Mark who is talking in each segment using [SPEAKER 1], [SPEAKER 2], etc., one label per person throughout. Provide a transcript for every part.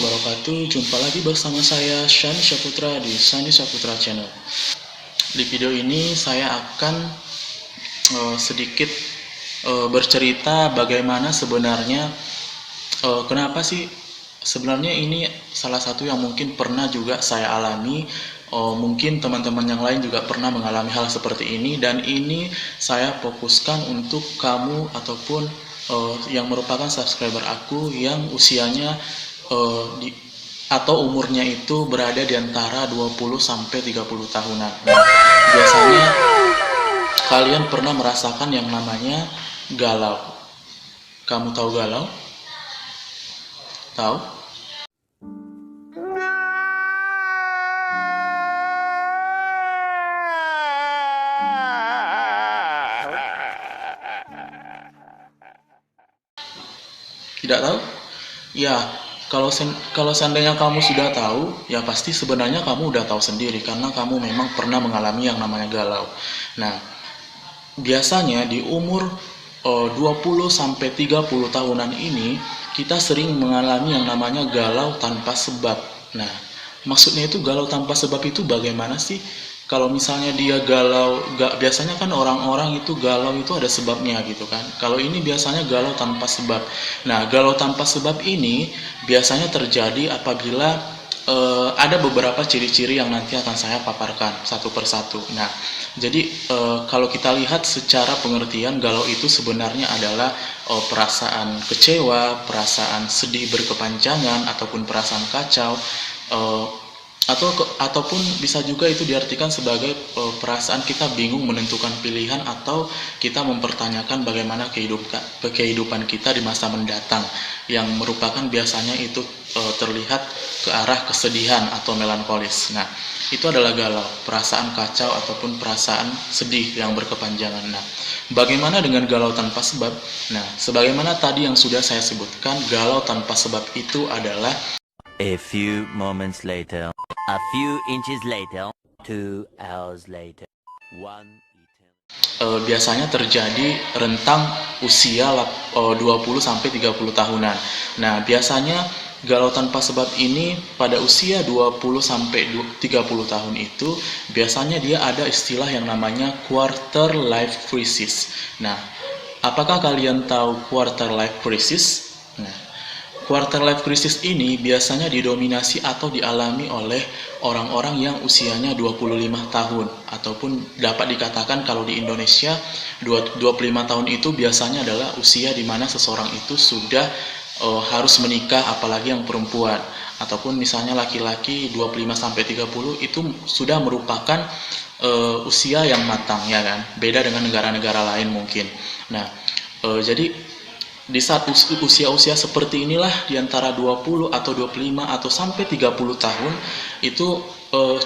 [SPEAKER 1] wabarakatuh. Jumpa lagi bersama saya Shani Saputra di Shani Saputra Channel. Di video ini saya akan sedikit bercerita bagaimana sebenarnya kenapa sih sebenarnya ini salah satu yang mungkin pernah juga saya alami. Mungkin teman-teman yang lain juga pernah mengalami hal seperti ini, dan ini saya fokuskan untuk kamu ataupun yang merupakan subscriber aku yang usianya atau umurnya itu berada di antara 20 sampai 30 tahunan. Nah, biasanya kalian pernah merasakan yang namanya galau. Kamu tahu galau? Tahu? Tidak tahu? Ya, kalau seandainya kamu sudah tahu, ya pasti sebenarnya kamu udah tahu sendiri karena kamu memang pernah mengalami yang namanya galau. Nah, biasanya di umur 20 sampai 30 tahunan ini kita sering mengalami yang namanya galau tanpa sebab. Nah, maksudnya itu galau tanpa sebab itu bagaimana sih? Kalau misalnya dia galau, biasanya kan orang-orang itu galau itu ada sebabnya gitu kan. Kalau ini biasanya galau tanpa sebab. Nah, galau tanpa sebab ini biasanya terjadi apabila ada beberapa ciri-ciri yang nanti akan saya paparkan satu persatu. Nah, jadi kalau kita lihat secara pengertian, galau itu sebenarnya adalah perasaan kecewa, perasaan sedih berkepanjangan, ataupun perasaan kacau, ataupun bisa juga itu diartikan sebagai perasaan kita bingung menentukan pilihan, atau kita mempertanyakan bagaimana kehidupan kita di masa mendatang, yang merupakan biasanya itu terlihat ke arah kesedihan atau melankolis. Nah, itu adalah galau, perasaan kacau ataupun perasaan sedih yang berkepanjangan. Nah, bagaimana dengan galau tanpa sebab? Nah, sebagaimana tadi yang sudah saya sebutkan, galau tanpa sebab itu adalah
[SPEAKER 2] a few moments later, a few inches later, 2 hours later, 1 eternity.
[SPEAKER 1] Biasanya terjadi rentang usia 20 sampai 30 tahunan. Nah, biasanya galau tanpa sebab ini pada usia 20 sampai 30 tahun itu biasanya dia ada istilah yang namanya quarter life crisis. Nah, apakah kalian tahu quarter life crisis? Nah, quarter life crisis ini biasanya didominasi atau dialami oleh orang-orang yang usianya 25 tahun, ataupun dapat dikatakan kalau di Indonesia 25 tahun itu biasanya adalah usia di mana seseorang itu sudah harus menikah, apalagi yang perempuan, ataupun misalnya laki-laki 25 sampai 30 itu sudah merupakan usia yang matang, ya kan? Beda dengan negara-negara lain mungkin. Nah, jadi di saat usia-usia seperti inilah, di antara 20 atau 25 atau sampai 30 tahun itu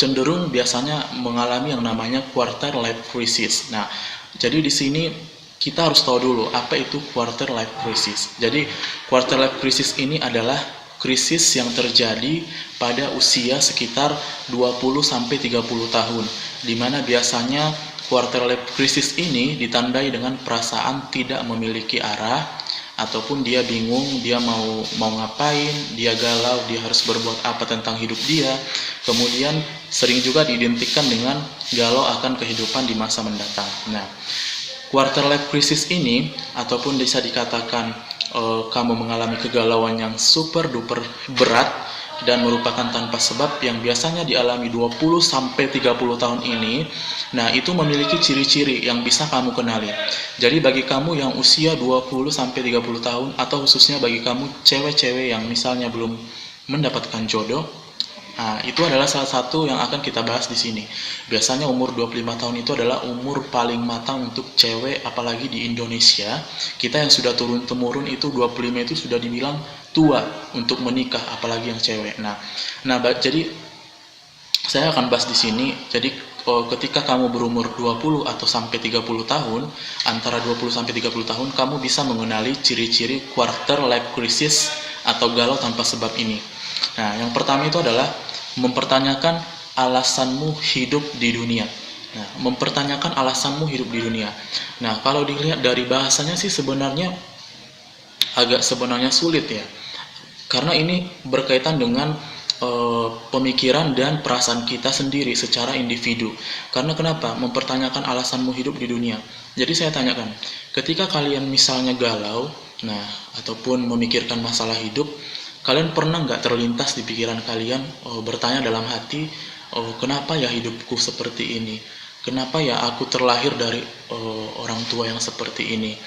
[SPEAKER 1] cenderung biasanya mengalami yang namanya quarter life crisis. Nah, jadi di sini kita harus tahu dulu apa itu quarter life crisis. Jadi quarter life crisis ini adalah krisis yang terjadi pada usia sekitar 20 sampai 30 tahun, di mana biasanya quarter life crisis ini ditandai dengan perasaan tidak memiliki arah, ataupun dia bingung, dia mau ngapain, dia galau, dia harus berbuat apa tentang hidup dia. Kemudian sering juga diidentikan dengan galau akan kehidupan di masa mendatang. Nah, quarter life crisis ini, ataupun bisa dikatakan kamu mengalami kegalauan yang super duper berat dan merupakan tanpa sebab, yang biasanya dialami 20 sampai 30 tahun ini. Nah, itu memiliki ciri-ciri yang bisa kamu kenali. Jadi bagi kamu yang usia 20 sampai 30 tahun, atau khususnya bagi kamu cewek-cewek yang misalnya belum mendapatkan jodoh, nah, itu adalah salah satu yang akan kita bahas di sini. Biasanya umur 25 tahun itu adalah umur paling matang untuk cewek, apalagi di Indonesia. Kita yang sudah turun-temurun itu 25 itu sudah dibilang tua untuk menikah, apalagi yang cewek. Nah, jadi saya akan bahas di sini. Jadi ketika kamu berumur 20 atau sampai 30 tahun, antara 20 sampai 30 tahun, kamu bisa mengenali ciri-ciri quarter life crisis atau galau tanpa sebab ini. Nah, yang pertama itu adalah mempertanyakan alasanmu hidup di dunia. Nah, mempertanyakan alasanmu hidup di dunia. Nah, kalau dilihat dari bahasanya sih sebenarnya agak sebenarnya sulit ya. Karena ini berkaitan dengan pemikiran dan perasaan kita sendiri secara individu. Karena kenapa? Mempertanyakan alasanmu hidup di dunia. Jadi saya tanyakan, ketika kalian misalnya galau, nah, ataupun memikirkan masalah hidup, kalian pernah nggak terlintas di pikiran kalian, bertanya dalam hati, kenapa ya hidupku seperti ini? Kenapa ya aku terlahir dari orang tua yang seperti ini?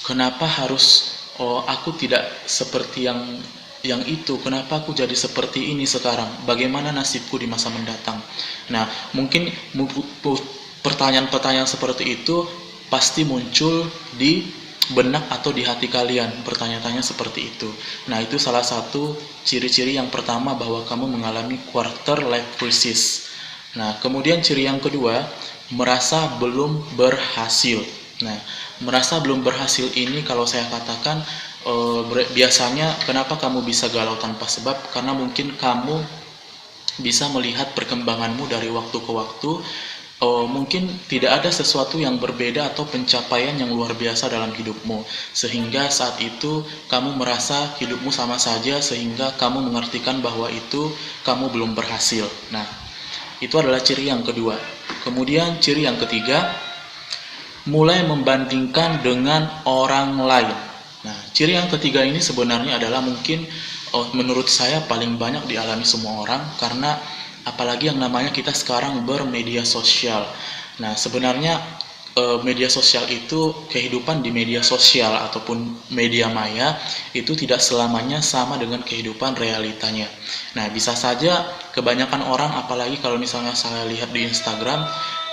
[SPEAKER 1] Kenapa harus aku tidak seperti yang itu? Kenapa aku jadi seperti ini sekarang? Bagaimana nasibku di masa mendatang? Nah, mungkin pertanyaan-pertanyaan seperti itu pasti muncul di benak atau di hati kalian, pertanyaan-tanya seperti itu. Nah, itu salah satu ciri-ciri yang pertama bahwa kamu mengalami quarter life crisis. Nah, kemudian ciri yang kedua, merasa belum berhasil. Nah, merasa belum berhasil ini kalau saya katakan biasanya kenapa kamu bisa galau tanpa sebab, karena mungkin kamu bisa melihat perkembanganmu dari waktu ke waktu. Mungkin tidak ada sesuatu yang berbeda atau pencapaian yang luar biasa dalam hidupmu, sehingga saat itu kamu merasa hidupmu sama saja, sehingga kamu mengartikan bahwa itu kamu belum berhasil. Nah, itu adalah ciri yang kedua. Kemudian ciri yang ketiga, mulai membandingkan dengan orang lain. Nah, ciri yang ketiga ini sebenarnya adalah mungkin menurut saya paling banyak dialami semua orang, karena apalagi yang namanya kita sekarang bermedia sosial. Nah, sebenarnya media sosial itu, kehidupan di media sosial ataupun media maya itu tidak selamanya sama dengan kehidupan realitanya. Nah, bisa saja kebanyakan orang, apalagi kalau misalnya saya lihat di Instagram,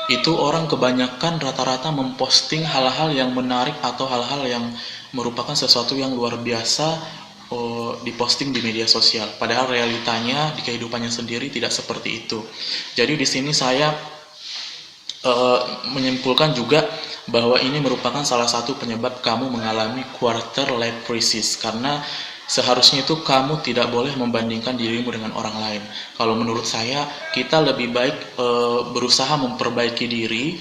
[SPEAKER 1] itu orang kebanyakan rata-rata memposting hal-hal yang menarik atau hal-hal yang merupakan sesuatu yang luar biasa diposting di media sosial. Padahal realitanya di kehidupannya sendiri tidak seperti itu. Jadi di sini saya menyimpulkan juga bahwa ini merupakan salah satu penyebab kamu mengalami quarter life crisis, karena seharusnya itu kamu tidak boleh membandingkan dirimu dengan orang lain. Kalau menurut saya, kita lebih baik berusaha memperbaiki diri,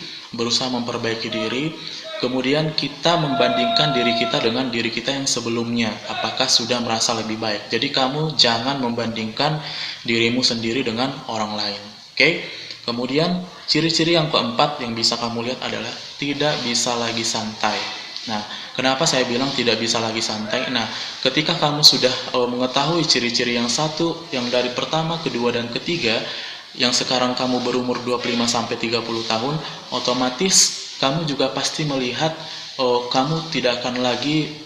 [SPEAKER 1] kemudian kita membandingkan diri kita dengan diri kita yang sebelumnya, apakah sudah merasa lebih baik. Jadi kamu jangan membandingkan dirimu sendiri dengan orang lain. Oke? Kemudian ciri-ciri yang keempat yang bisa kamu lihat adalah tidak bisa lagi santai. Nah, kenapa saya bilang tidak bisa lagi santai? Nah, ketika kamu sudah mengetahui ciri-ciri yang satu, yang dari pertama, kedua, dan ketiga, yang sekarang kamu berumur 25-30 tahun, otomatis kamu juga pasti melihat kamu tidak akan lagi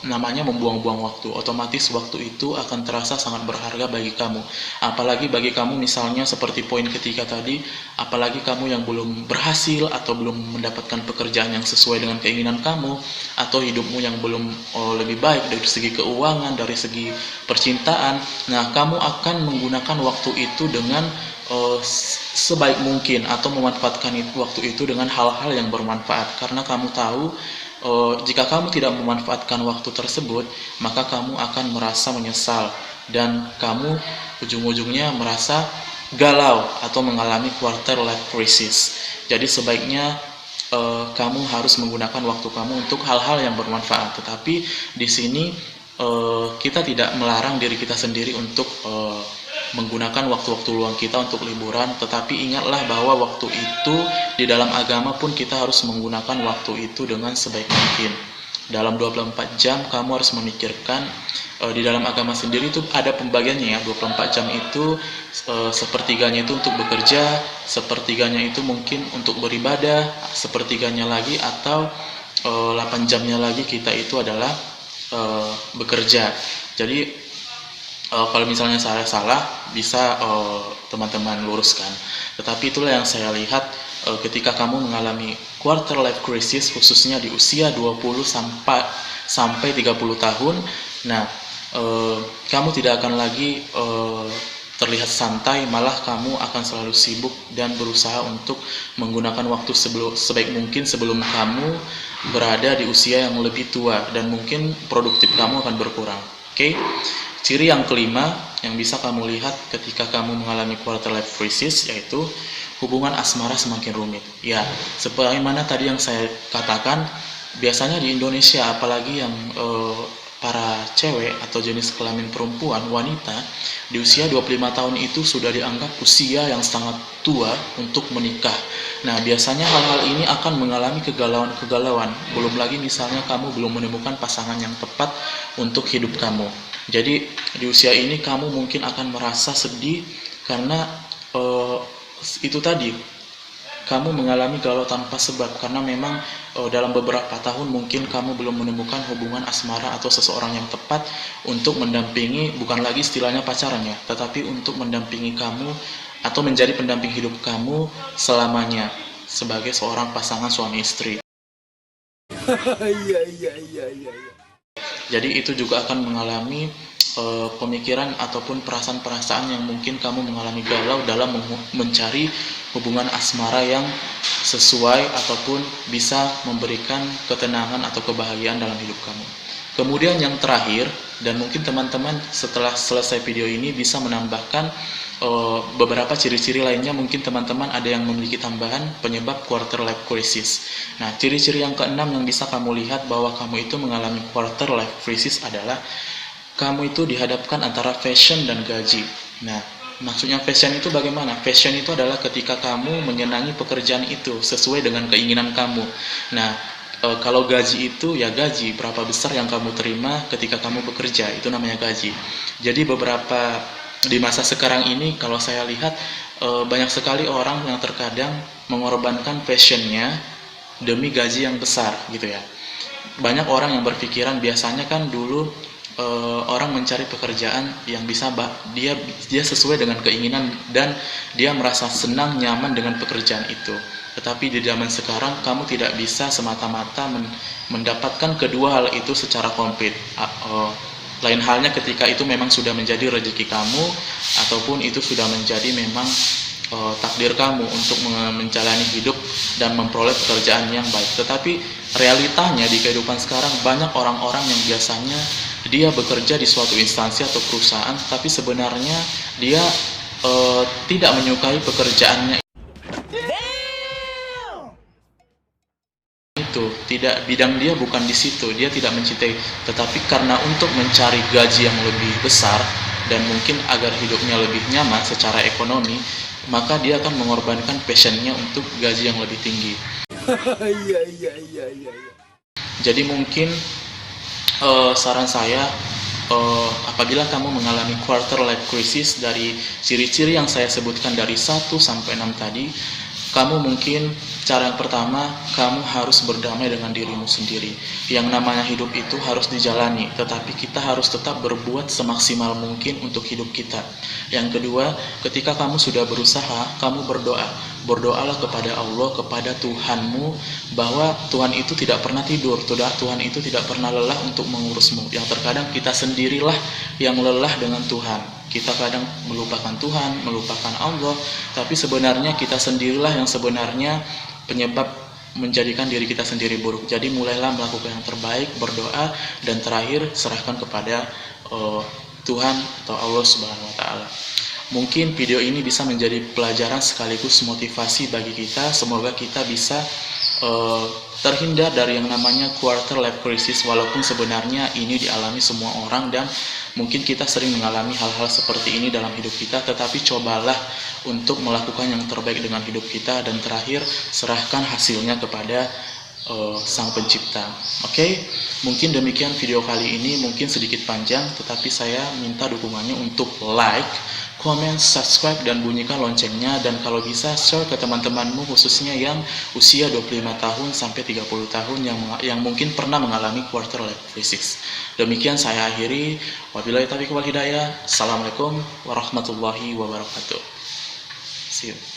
[SPEAKER 1] namanya membuang-buang waktu. Otomatis waktu itu akan terasa sangat berharga bagi kamu. Apalagi bagi kamu misalnya seperti poin ketiga tadi, apalagi kamu yang belum berhasil atau belum mendapatkan pekerjaan yang sesuai dengan keinginan kamu, atau hidupmu yang belum lebih baik dari segi keuangan, dari segi percintaan. Nah, kamu akan menggunakan waktu itu dengan sebaik mungkin, atau memanfaatkan waktu itu dengan hal-hal yang bermanfaat, karena kamu tahu jika kamu tidak memanfaatkan waktu tersebut, maka kamu akan merasa menyesal dan kamu ujung-ujungnya merasa galau atau mengalami quarter life crisis. Jadi sebaiknya kamu harus menggunakan waktu kamu untuk hal-hal yang bermanfaat. Tetapi di sini kita tidak melarang diri kita sendiri untuk menggunakan waktu-waktu luang kita untuk liburan, tetapi ingatlah bahwa waktu itu di dalam agama pun kita harus menggunakan waktu itu dengan sebaik mungkin. Dalam 24 jam kamu harus memikirkan, di dalam agama sendiri itu ada pembagiannya ya, 24 jam itu sepertiganya itu untuk bekerja, sepertiganya itu mungkin untuk beribadah, sepertiganya lagi atau 8 jamnya lagi kita itu adalah bekerja. Jadi kalau misalnya saya salah, bisa teman-teman luruskan. Tetapi itulah yang saya lihat ketika kamu mengalami quarter life crisis, khususnya di usia 20 sampai 30 tahun. Nah, kamu tidak akan lagi terlihat santai, malah kamu akan selalu sibuk dan berusaha untuk menggunakan waktu sebaik mungkin sebelum kamu berada di usia yang lebih tua, dan mungkin produktif kamu akan berkurang. Oke? Ciri yang kelima yang bisa kamu lihat ketika kamu mengalami quarter life crisis, yaitu hubungan asmara semakin rumit. Ya, sebagaimana tadi yang saya katakan, biasanya di Indonesia, apalagi yang para cewek atau jenis kelamin perempuan, wanita, di usia 25 tahun itu sudah dianggap usia yang sangat tua untuk menikah. Nah, biasanya hal-hal ini akan mengalami kegalauan-kegalauan. Belum lagi misalnya kamu belum menemukan pasangan yang tepat untuk hidup kamu. Jadi, di usia ini kamu mungkin akan merasa sedih karena itu tadi, kamu mengalami galau tanpa sebab karena memang dalam beberapa tahun mungkin kamu belum menemukan hubungan asmara atau seseorang yang tepat untuk mendampingi, bukan lagi istilahnya pacaran ya, tetapi untuk mendampingi kamu atau menjadi pendamping hidup kamu selamanya sebagai seorang pasangan suami istri. Jadi itu juga akan mengalami pemikiran ataupun perasaan-perasaan yang mungkin kamu mengalami galau dalam mencari hubungan asmara yang sesuai ataupun bisa memberikan ketenangan atau kebahagiaan dalam hidup kamu. Kemudian yang terakhir, dan mungkin teman-teman setelah selesai video ini bisa menambahkan beberapa ciri-ciri lainnya, mungkin teman-teman ada yang memiliki tambahan penyebab quarter life crisis. Nah, ciri-ciri yang keenam yang bisa kamu lihat bahwa kamu itu mengalami quarter life crisis adalah kamu itu dihadapkan antara passion dan gaji. Nah, maksudnya passion itu bagaimana? Passion itu adalah ketika kamu menyenangi pekerjaan itu sesuai dengan keinginan kamu. Nah, kalau gaji itu ya gaji, berapa besar yang kamu terima ketika kamu bekerja, itu namanya gaji. Jadi beberapa di masa sekarang ini kalau saya lihat banyak sekali orang yang terkadang mengorbankan passionnya demi gaji yang besar gitu ya. Banyak orang yang berpikiran, biasanya kan dulu orang mencari pekerjaan yang bisa dia sesuai dengan keinginan dan dia merasa senang, nyaman dengan pekerjaan itu. Tetapi di zaman sekarang kamu tidak bisa semata-mata mendapatkan kedua hal itu secara komplit. Lain halnya ketika itu memang sudah menjadi rezeki kamu ataupun itu sudah menjadi memang takdir kamu untuk menjalani hidup dan memperoleh pekerjaan yang baik. Tetapi realitanya di kehidupan sekarang banyak orang-orang yang biasanya dia bekerja di suatu instansi atau perusahaan, tapi sebenarnya dia tidak menyukai pekerjaannya itu, tidak, bidang dia bukan di situ, dia tidak mencintai, tetapi karena untuk mencari gaji yang lebih besar dan mungkin agar hidupnya lebih nyaman secara ekonomi, maka dia akan mengorbankan passionnya untuk gaji yang lebih tinggi. Jadi mungkin saran saya, apabila kamu mengalami quarter life crisis dari ciri-ciri yang saya sebutkan dari 1 sampai 6 tadi, kamu mungkin cara yang pertama, kamu harus berdamai dengan dirimu sendiri. Yang namanya hidup itu harus dijalani, tetapi kita harus tetap berbuat semaksimal mungkin untuk hidup kita. Yang kedua, ketika kamu sudah berusaha, kamu berdoa. Berdoalah kepada Allah, kepada Tuhanmu, bahwa Tuhan itu tidak pernah tidur, Tuhan itu tidak pernah lelah untuk mengurusmu. Yang terkadang kita sendirilah yang lelah dengan Tuhan. Kita kadang melupakan Tuhan, melupakan Allah, tapi sebenarnya kita sendirilah yang sebenarnya penyebab menjadikan diri kita sendiri buruk. Jadi mulailah melakukan yang terbaik, berdoa, dan terakhir serahkan kepada Tuhan atau Allah Subhanahu wa Ta'ala. Mungkin video ini bisa menjadi pelajaran sekaligus motivasi bagi kita. Semoga kita bisa terhindar dari yang namanya quarter life crisis, walaupun sebenarnya ini dialami semua orang dan mungkin kita sering mengalami hal-hal seperti ini dalam hidup kita, tetapi cobalah untuk melakukan yang terbaik dengan hidup kita, dan terakhir serahkan hasilnya kepada Sang Pencipta. Oke, mungkin demikian video kali ini, mungkin sedikit panjang, tetapi saya minta dukungannya untuk like, comment, subscribe, dan bunyikan loncengnya, dan kalau bisa share ke teman-temanmu khususnya yang usia 25 tahun sampai 30 tahun yang mungkin pernah mengalami quarter life crisis. Demikian saya akhiri. Wabillahi taufiq wal hidayah. Assalamualaikum warahmatullahi wabarakatuh. See you.